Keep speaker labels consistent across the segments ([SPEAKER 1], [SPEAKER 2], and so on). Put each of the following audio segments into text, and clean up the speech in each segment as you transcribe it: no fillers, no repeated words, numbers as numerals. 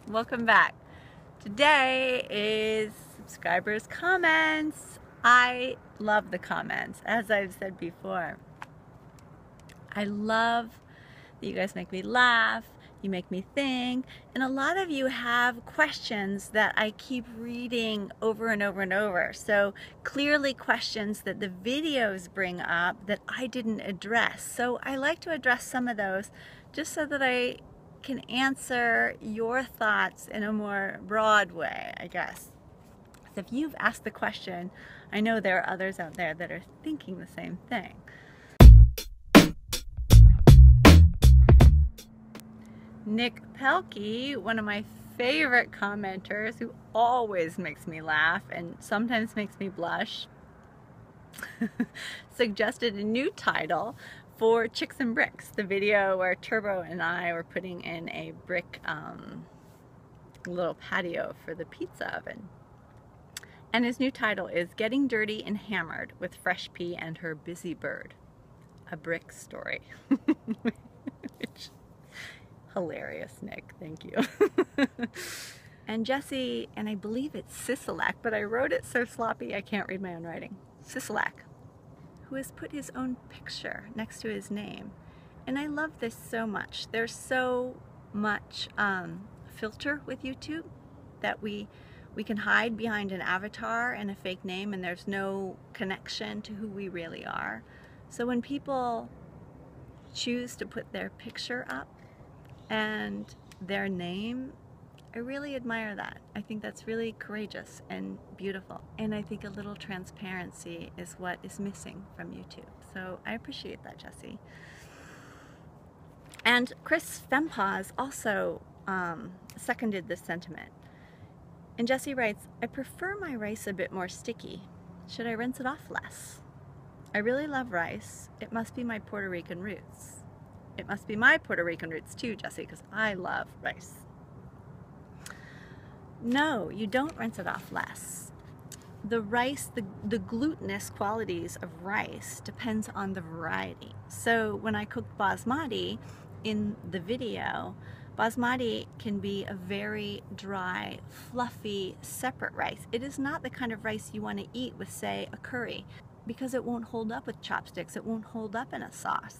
[SPEAKER 1] Welcome back. Today is subscribers' comments. I love the comments, as I've said before. I love that you guys make me laugh, you make me think, and a lot of you have questions that I keep reading over and over and over. So clearly questions that the videos bring up that I didn't address. So I like to address some of those just so that I can answer your thoughts in a more broad way, I guess. So if you've asked the question, I know there are others out there that are thinking the same thing. Nick Pelkey, one of my favorite commenters who always makes me laugh and sometimes makes me blush, suggested a new title for Chicks and Bricks, the video where Turbo and I were putting in a brick little patio for the pizza oven. And his new title is Getting Dirty and Hammered with Fresh Pea and Her Busy Bird, a brick story. Which, hilarious, Nick, thank you. And Jesse, and I believe it's Sisolak, but I wrote it so sloppy I can't read my own writing. Sisolak, who has put his own picture next to his name. And I love this so much. There's so much filter with YouTube that we can hide behind an avatar and a fake name, and there's no connection to who we really are. So when people choose to put their picture up and their name, I really admire that. I think that's really courageous and beautiful. And I think a little transparency is what is missing from YouTube. So I appreciate that, Jesse. And Chris Fempaz also seconded this sentiment. And Jesse writes, I prefer my rice a bit more sticky. Should I rinse it off less? I really love rice. It must be my Puerto Rican roots. It must be my Puerto Rican roots too, Jesse, because I love rice. No, you don't rinse it off less. The rice, the glutinous qualities of rice depends on the variety. So when I cooked basmati in the video, basmati can be a very dry, fluffy, separate rice. It is not the kind of rice you want to eat with, say, a curry, because it won't hold up with chopsticks. It won't hold up in a sauce.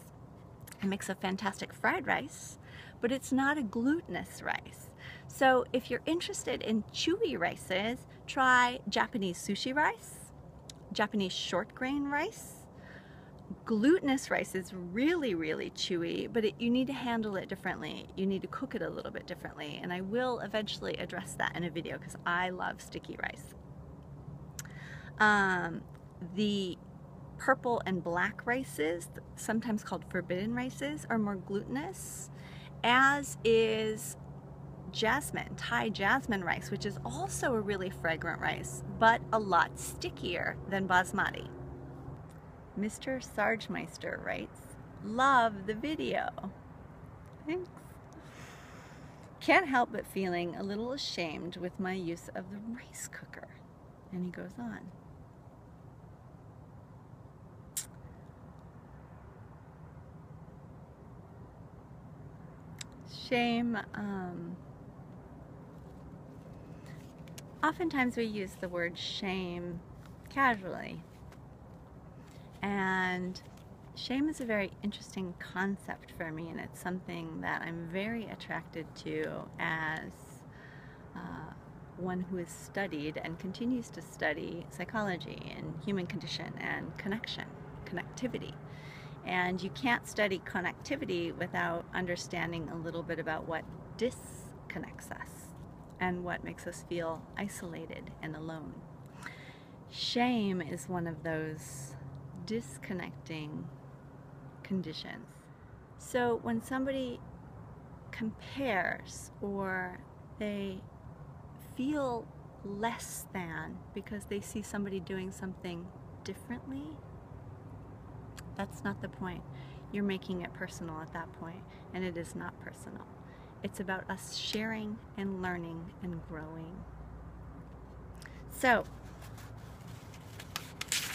[SPEAKER 1] It makes a fantastic fried rice, but it's not a glutinous rice. So if you're interested in chewy rices, try Japanese sushi rice, Japanese short grain rice. Glutinous rice is really, really chewy, but you need to handle it differently. You need to cook it a little bit differently, and I will eventually address that in a video because I love sticky rice. The purple and black rices, sometimes called forbidden rices, are more glutinous, as is jasmine, Thai jasmine rice, which is also a really fragrant rice, but a lot stickier than basmati. Mr. Sargemeister writes, love the video. Thanks. Can't help but feeling a little ashamed with my use of the rice cooker. And he goes on. Shame. Oftentimes we use the word shame casually. And shame is a very interesting concept for me, and it's something that I'm very attracted to as one who has studied and continues to study psychology and human condition and connectivity. And you can't study connectivity without understanding a little bit about what disconnects us and what makes us feel isolated and alone. Shame is one of those disconnecting conditions. So when somebody compares or they feel less than because they see somebody doing something differently, that's not the point. You're making it personal at that point, and it is not personal. It's about us sharing and learning and growing. So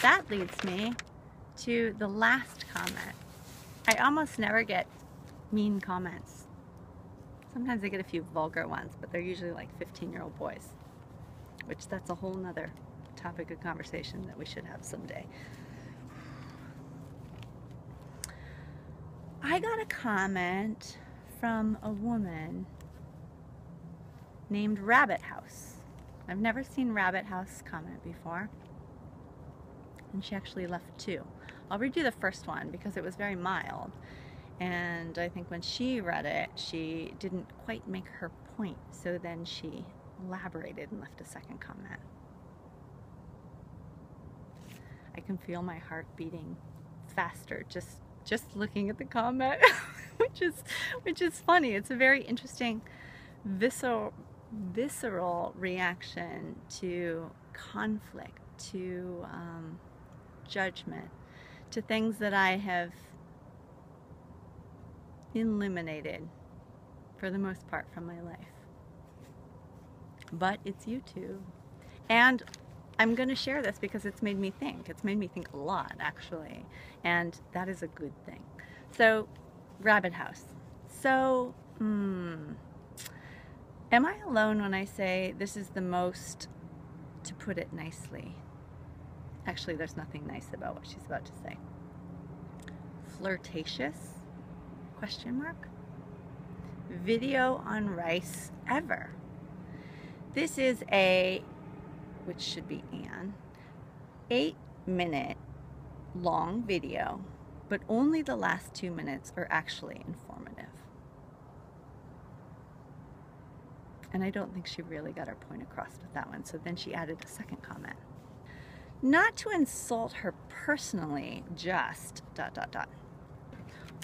[SPEAKER 1] that leads me to the last comment. I almost never get mean comments. Sometimes I get a few vulgar ones, but they're usually like 15-year-old boys, which that's a whole nother topic of conversation that we should have someday. I got a comment from a woman named Rabbit House. I've never seen Rabbit House comment before, and she actually left 2. I'll read you the first one because it was very mild, and I think when she read it, she didn't quite make her point, so then she elaborated and left a second comment. I can feel my heart beating faster just looking at the comment, which is funny. It's a very interesting visceral reaction to conflict, to judgment, to things that I have eliminated for the most part from my life. But it's YouTube, and I'm going to share this because it's made me think. It's made me think a lot, actually, and that is a good thing. So, Rabbit House. So, am I alone when I say this is the most, to put it nicely? Actually, there's nothing nice about what she's about to say. Flirtatious? Question mark? Video on rice ever. This is a, which should be Anne, 8-minute long video, but only the last 2 minutes are actually informative. And I don't think she really got her point across with that one, so then she added a second comment. Not to insult her personally, just ...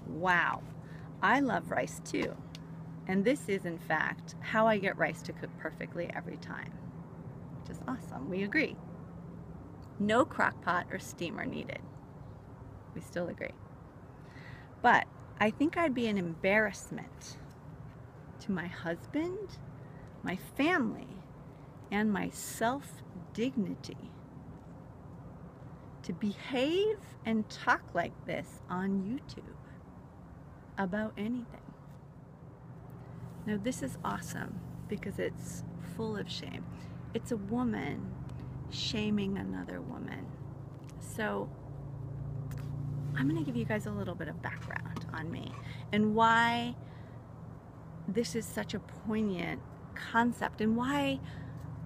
[SPEAKER 1] Wow, I love rice too. And this is, in fact, how I get rice to cook perfectly every time. Which is awesome. We agree. No crock pot or steamer needed. We still agree. But I think I'd be an embarrassment to my husband, my family, and my self-dignity to behave and talk like this on YouTube about anything. Now this is awesome because it's full of shame. It's a woman shaming another woman. So I'm going to give you guys a little bit of background on me and why this is such a poignant concept and why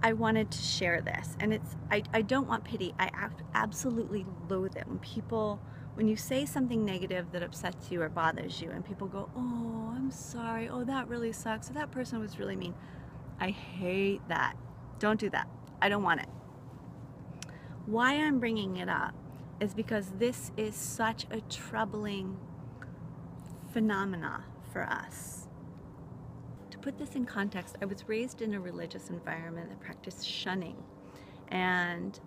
[SPEAKER 1] I wanted to share this. And it's, I don't want pity. I absolutely loathe it when you say something negative that upsets you or bothers you and people go, oh, I'm sorry, oh, that really sucks, or that person was really mean. I hate that. Don't do that. I don't want it. Why I'm bringing it up is because this is such a troubling phenomena for us. To put this in context, I was raised in a religious environment that practiced shunning, and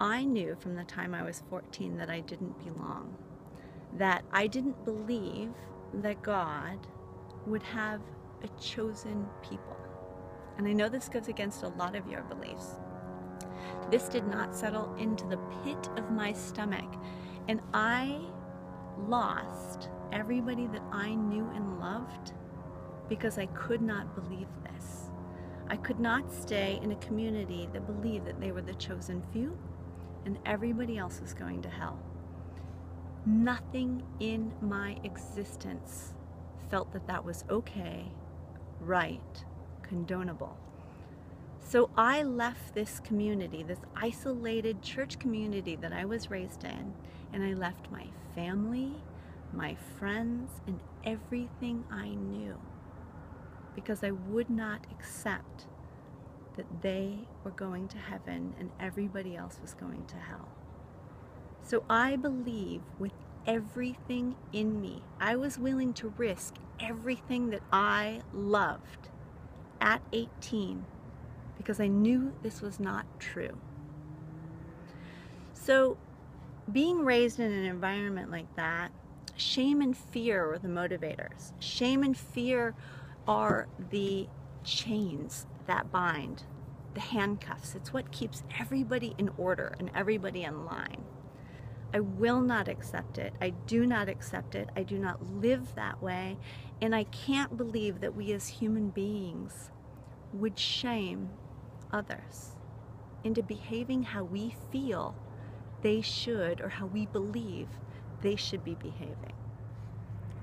[SPEAKER 1] I knew from the time I was 14 that I didn't belong, that I didn't believe that God would have a chosen people. And I know this goes against a lot of your beliefs. This did not settle into the pit of my stomach, and I lost everybody that I knew and loved because I could not believe this. I could not stay in a community that believed that they were the chosen few and everybody else was going to hell. Nothing in my existence felt that that was okay, right, condonable. So I left this community, this isolated church community that I was raised in, and I left my family, my friends, and everything I knew because I would not accept that they were going to heaven and everybody else was going to hell. So I believe with everything in me, I was willing to risk everything that I loved at 18 because I knew this was not true. So being raised in an environment like that, shame and fear are the motivators. Shame and fear are the chains that bind, the handcuffs. It's what keeps everybody in order and everybody in line. I will not accept it. I do not accept it. I do not live that way. And I can't believe that we as human beings would shame others into behaving how we feel they should, or how we believe they should be behaving.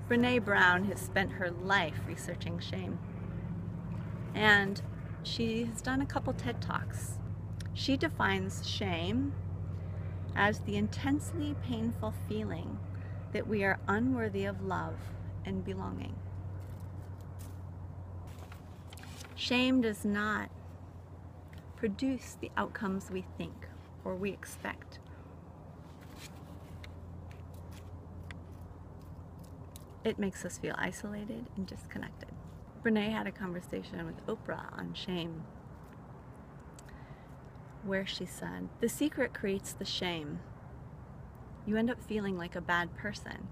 [SPEAKER 1] Brené Brown has spent her life researching shame, and she has done a couple TED Talks. She defines shame as the intensely painful feeling that we are unworthy of love and belonging. Shame does not produce the outcomes we think or we expect. It makes us feel isolated and disconnected. Brené had a conversation with Oprah on shame, where she said, "The secret creates the shame. You end up feeling like a bad person,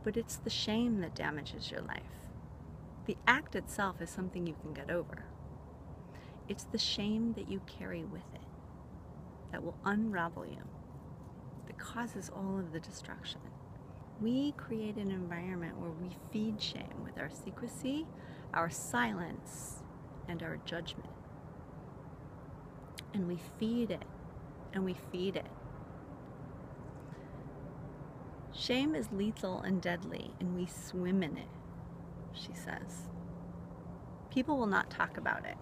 [SPEAKER 1] but it's the shame that damages your life. The act itself is something you can get over. It's the shame that you carry with it that will unravel you, that causes all of the destruction." We create an environment where we feed shame with our secrecy, our silence, and our judgment. And we feed it, and we feed it. Shame is lethal and deadly, and we swim in it, she says. People will not talk about it.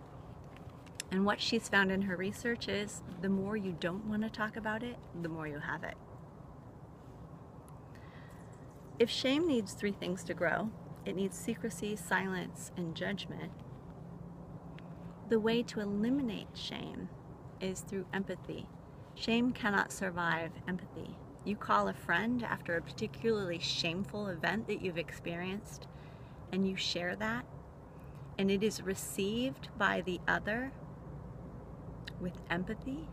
[SPEAKER 1] And what she's found in her research is the more you don't want to talk about it, the more you have it. If shame needs 3 things to grow, it needs secrecy, silence, and judgment. The way to eliminate shame is through empathy. Shame cannot survive empathy. You call a friend after a particularly shameful event that you've experienced, and you share that, and it is received by the other with empathy,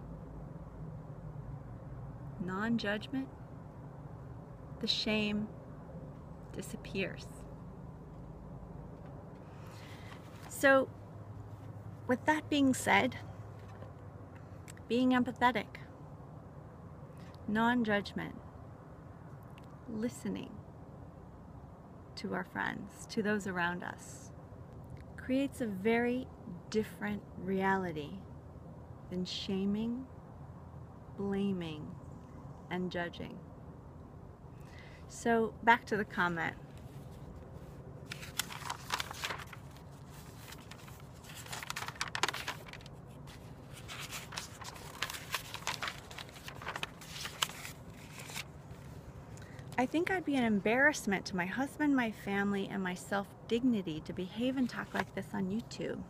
[SPEAKER 1] non-judgment, the shame disappears. So, with that being said, being empathetic, non-judgment, listening to our friends, to those around us, creates a very different reality than shaming, blaming, and judging. So back to the comment. I think I'd be an embarrassment to my husband, my family, and my self-dignity to behave and talk like this on YouTube.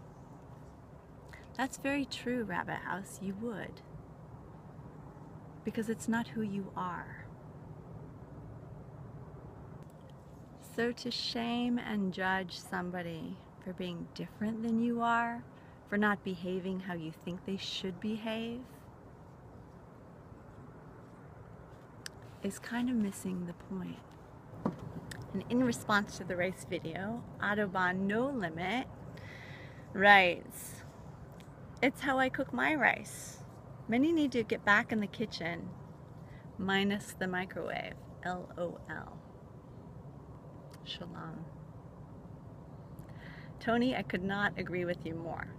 [SPEAKER 1] That's very true, Rabbit House, you would. Because it's not who you are. So to shame and judge somebody for being different than you are, for not behaving how you think they should behave, is kind of missing the point. And in response to the rice video, Autobahn No Limit writes, "It's how I cook my rice. Many need to get back in the kitchen, minus the microwave. LOL. Shalom." Tony, I could not agree with you more.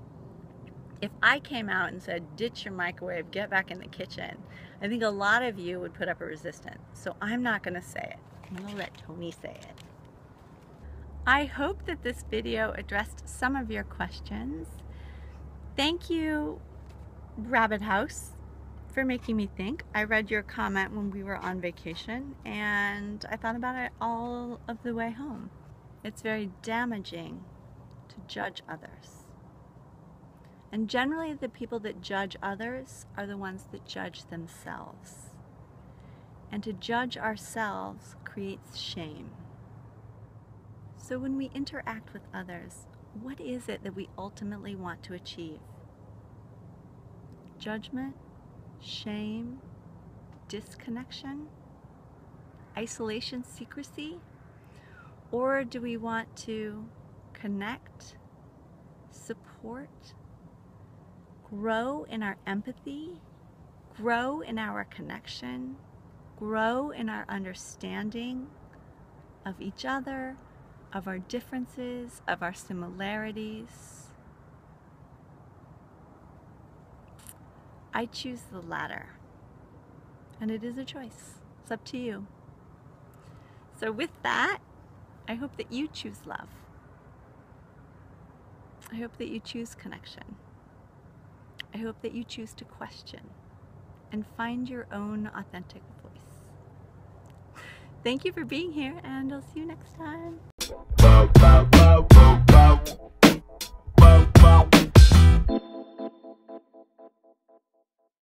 [SPEAKER 1] If I came out and said, ditch your microwave, get back in the kitchen, I think a lot of you would put up a resistance. So I'm not going to say it. I'm going to let Tony say it. I hope that this video addressed some of your questions. Thank you, Rabbit House, for making me think. I read your comment when we were on vacation, and I thought about it all of the way home. It's very damaging to judge others. And generally, the people that judge others are the ones that judge themselves. And to judge ourselves creates shame. So when we interact with others, what is it that we ultimately want to achieve? Judgment, shame, disconnection, isolation, secrecy? Or do we want to connect, support, grow in our empathy, grow in our connection, grow in our understanding of each other, of our differences, of our similarities. I choose the latter, and it is a choice. It's up to you. So with that, I hope that you choose love. I hope that you choose connection. I hope that you choose to question and find your own authentic voice. Thank you for being here, and I'll see you next time.